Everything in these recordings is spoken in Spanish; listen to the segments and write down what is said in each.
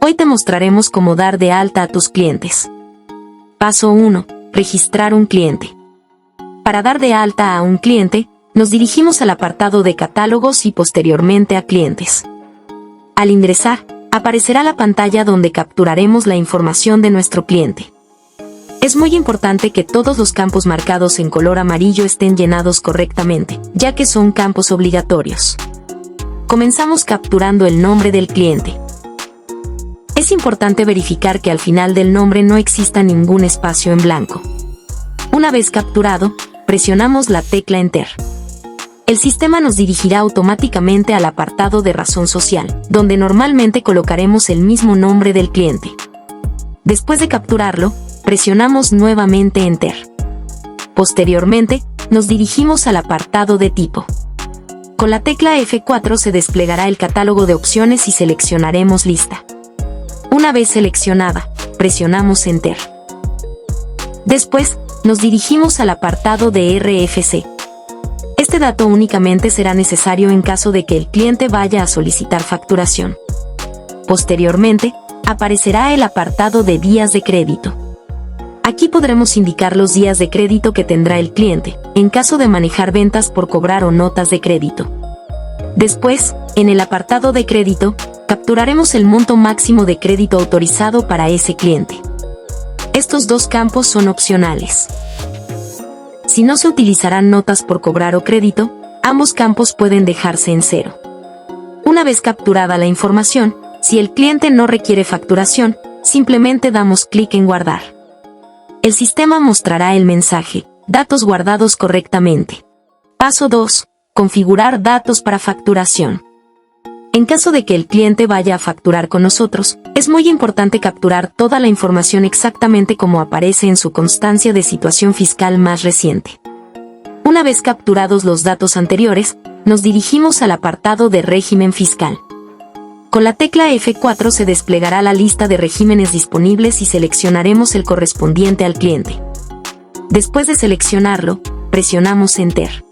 Hoy te mostraremos cómo dar de alta a tus clientes. Paso 1. Registrar un cliente. Para dar de alta a un cliente, nos dirigimos al apartado de catálogos y posteriormente a clientes. Al ingresar, aparecerá la pantalla donde capturaremos la información de nuestro cliente. Es muy importante que todos los campos marcados en color amarillo estén llenados correctamente, ya que son campos obligatorios. Comenzamos capturando el nombre del cliente. Es importante verificar que al final del nombre no exista ningún espacio en blanco. Una vez capturado, presionamos la tecla Enter. El sistema nos dirigirá automáticamente al apartado de razón social, donde normalmente colocaremos el mismo nombre del cliente. Después de capturarlo, presionamos nuevamente Enter. Posteriormente, nos dirigimos al apartado de tipo. Con la tecla F4 se desplegará el catálogo de opciones y seleccionaremos Lista. Una vez seleccionada, presionamos Enter. Después, nos dirigimos al apartado de RFC. Este dato únicamente será necesario en caso de que el cliente vaya a solicitar facturación. Posteriormente, aparecerá el apartado de días de crédito. Aquí podremos indicar los días de crédito que tendrá el cliente, en caso de manejar ventas por cobrar o notas de crédito. Después, en el apartado de crédito, capturaremos el monto máximo de crédito autorizado para ese cliente. Estos dos campos son opcionales. Si no se utilizarán notas por cobrar o crédito, ambos campos pueden dejarse en 0. Una vez capturada la información, si el cliente no requiere facturación, simplemente damos clic en Guardar. El sistema mostrará el mensaje, datos guardados correctamente. Paso 2. Configurar datos para facturación. En caso de que el cliente vaya a facturar con nosotros, es muy importante capturar toda la información exactamente como aparece en su constancia de situación fiscal más reciente. Una vez capturados los datos anteriores, nos dirigimos al apartado de régimen fiscal. Con la tecla F4 se desplegará la lista de regímenes disponibles y seleccionaremos el correspondiente al cliente. Después de seleccionarlo, presionamos Enter.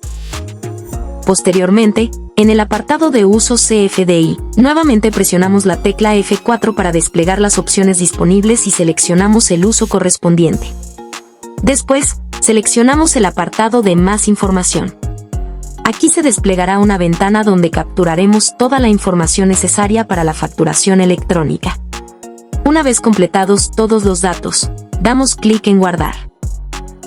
Posteriormente, en el apartado de uso CFDI, nuevamente presionamos la tecla F4 para desplegar las opciones disponibles y seleccionamos el uso correspondiente. Después, seleccionamos el apartado de más información. Aquí se desplegará una ventana donde capturaremos toda la información necesaria para la facturación electrónica. Una vez completados todos los datos, damos clic en Guardar.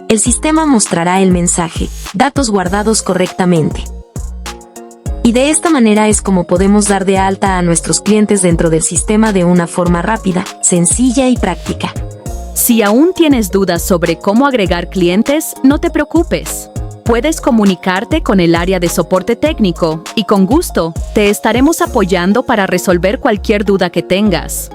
El sistema mostrará el mensaje, datos guardados correctamente. Y de esta manera es como podemos dar de alta a nuestros clientes dentro del sistema de una forma rápida, sencilla y práctica. Si aún tienes dudas sobre cómo agregar clientes, no te preocupes. Puedes comunicarte con el área de soporte técnico y con gusto te estaremos apoyando para resolver cualquier duda que tengas.